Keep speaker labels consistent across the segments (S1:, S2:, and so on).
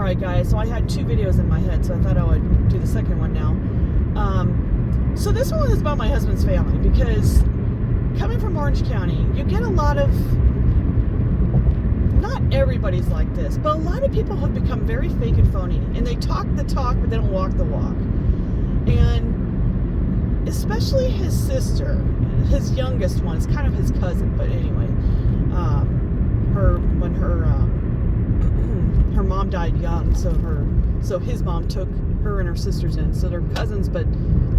S1: Alright guys, so I had 2 videos in my head, so I thought I would do the second one now. So this one is about my husband's family, because coming from Orange County, you get a lot of, not everybody's like this, but a lot of people have become very fake and phony, and they talk the talk, but they don't walk the walk. And especially his sister, his youngest one, is kind of his cousin, but anyway, her mom died young, so his mom took her and her sisters in, so they're cousins, but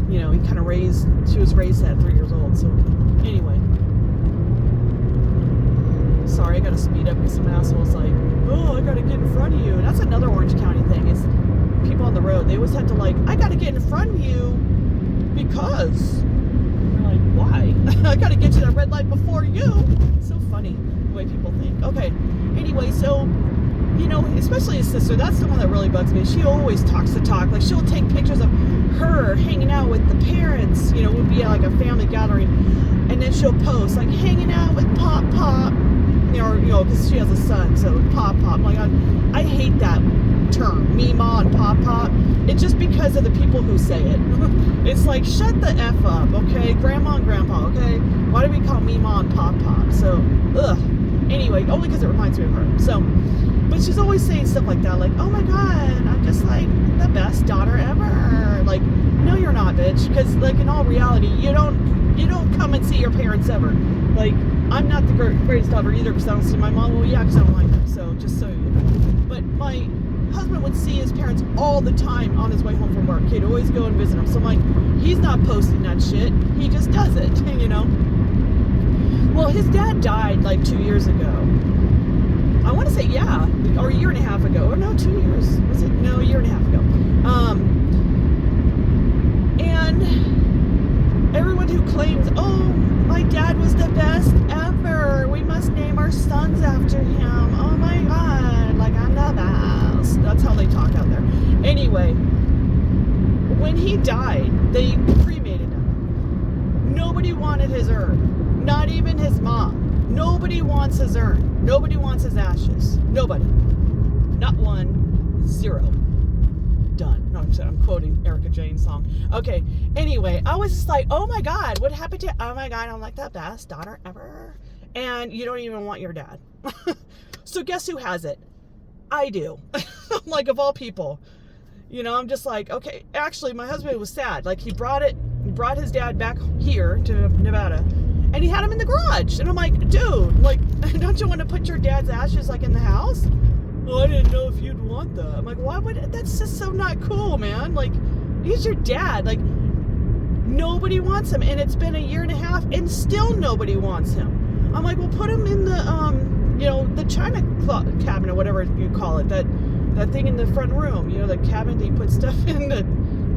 S1: you know, she was raised at 3 years old. So anyway, sorry, I gotta speed up because some assholes like, oh, I gotta get in front of you. And that's another Orange County thing, is people on the road, they always have to like, I gotta get in front of you because you're like, why? I gotta get to that red light before you. It's so funny the way people think. Okay, anyway, so you know, especially his sister, that's the one that really bugs me. She always talks the talk. Like, she'll take pictures of her hanging out with the parents, you know, it would be like a family gathering, and then she'll post, like, hanging out with Pop, you know, because she has a son, so Pop. Like, I hate that term, Meemaw and Pop. It's just because of the people who say it. It's like, shut the F up, okay? Grandma and Grandpa, okay? Why do we call Meemaw and Pop? So, ugh. Anyway, only because it reminds me of her. So, but she's always saying stuff like that, like, oh my god, I'm just like the best daughter ever. Like, no, you're not, bitch. Because, like, in all reality, you don't come and see your parents ever. Like, I'm not the greatest daughter either, because I don't see my mom. Well, yeah, because I don't like them. So, just so you know. But my husband would see his parents all the time on his way home from work. He'd always go and visit them. So I'm like, he's not posting that shit. He just does it, you know. Well, his dad died like 2 years ago. I want to say, yeah, or a year and a half ago. Or no, 2 years. Was it? No, a year and a half ago. And everyone who claims, oh, my dad was the best ever, we must name our sons after him. Oh my god, like, I'm the best. That's how they talk out there. Anyway, when he died, they cremated him. Nobody wanted his urn. Not even his mom. Nobody wants his urn. Nobody wants his ashes. Nobody. Not one. 0. Done. No, I'm quoting Erica Jane's song. Okay. Anyway, I was just like, oh my god, what happened to, oh my god, I'm like the best daughter ever. And you don't even want your dad. So guess who has it? I do. I'm like, of all people. You know, I'm just like, okay, actually my husband was sad. Like, he brought his dad back here to Nevada, and he had him in the garage. And I'm like, dude, like, don't you want to put your dad's ashes, like, in the house? Well, I didn't know if you'd want that. I'm like, why would, that's just so not cool, man. Like, he's your dad. Like, nobody wants him. And it's been a year and a half, and still nobody wants him. I'm like, well, put him in the, you know, the china cabinet, whatever you call it. That thing in the front room. You know, the cabinet that you put stuff in that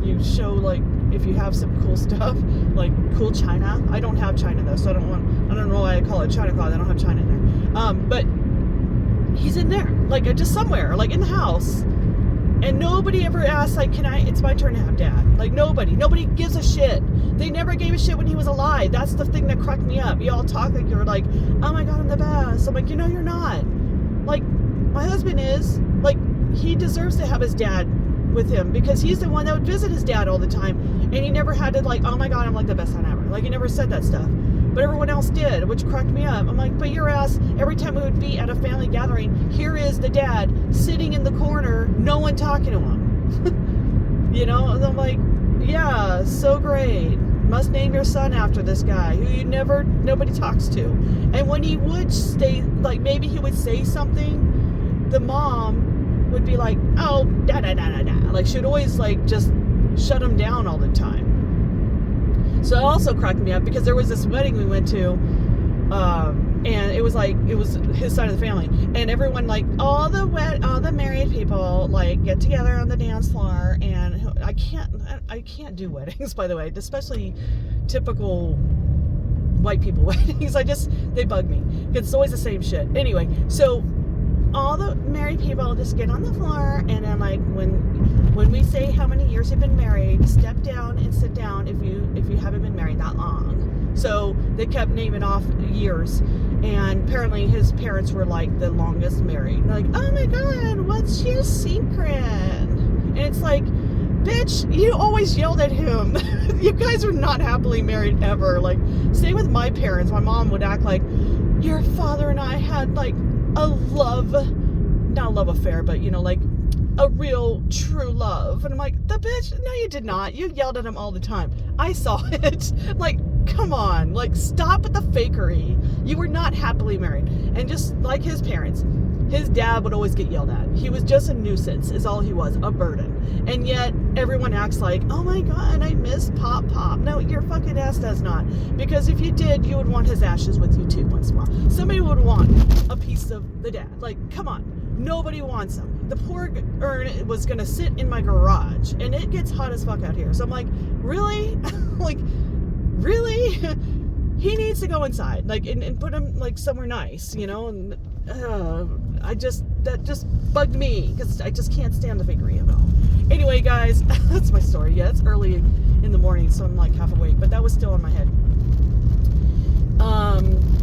S1: you show, like, if you have some cool stuff, like cool china. I don't have china though, so I don't know why I call it china closet. I don't have china in there. But he's in there, like, just somewhere, like in the house. And nobody ever asks, like, it's my turn to have dad. Like, nobody gives a shit. They never gave a shit when he was alive. That's the thing that cracked me up. You all talk like you're like, oh my god, I'm the best. I'm like, you know, you're not. Like, my husband is, like, he deserves to have his dad with him, because he's the one that would visit his dad all the time, and he never had to, like, oh my god, I'm like the best son ever. Like, he never said that stuff, but everyone else did, which cracked me up. I'm like, but your ass, every time we would be at a family gathering, here is the dad sitting in the corner, no one talking to him. You know, and I'm like, yeah, so great, must name your son after this guy who nobody talks to. And when he would stay, like, maybe he would say something, the mom would be like, oh, da. Like, she'd always, like, just shut him down all the time. So it also cracked me up, because there was this wedding we went to, and it was his side of the family, and everyone, like, all the married people, like, get together on the dance floor. And I can't do weddings, by the way, especially typical white people weddings. They bug me. It's always the same shit. Anyway, so all the married people just get on the floor, and then, like, when we say how many years you've been married, step down and sit down if you haven't been married that long. So they kept naming off years. And apparently his parents were like the longest married. Like, oh my God, what's your secret? And it's like, bitch, you always yelled at him. You guys are not happily married ever. Like, same with my parents. My mom would act like your father and I had like a love, not a love affair, but you know, like a real true love. And I'm like, the bitch, no you did not. You yelled at him all the time. I saw it. Like, come on, like stop with the fakery. You were not happily married. And just like his parents, his dad would always get yelled at. He was just a nuisance, is all he was, a burden. And yet everyone acts like, oh my God, I miss Pop. No, your fucking ass does not. Because if you did, you would want his ashes with you too once in a while. Somebody would want a piece of the dad. Like, come on. Nobody wants him. The poor urn was gonna sit in my garage, and it gets hot as fuck out here. So I'm like, really? Like, really? He needs to go inside, like, and put him like somewhere nice, you know. And that just bugged me because I just can't stand the fakery at all. Anyway, guys, that's my story. Yeah, it's early in the morning, so I'm like half awake, but that was still in my head.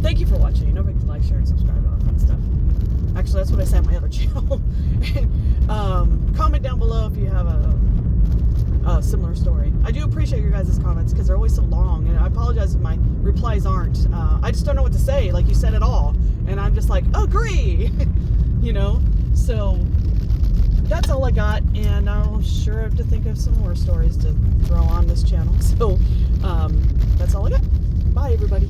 S1: Thank you for watching. Don't forget to like, share, and subscribe and all that fun stuff. Actually, that's what I said on my other channel. Comment down below if you have a similar story. I do appreciate your guys' comments because they're always so long, and I apologize if my replies aren't. I just don't know what to say. Like, you said it all, and I'm just like, agree. You know. So that's all I got, and I'll sure have to think of some more stories to throw on this channel. So that's all I got. Bye, everybody.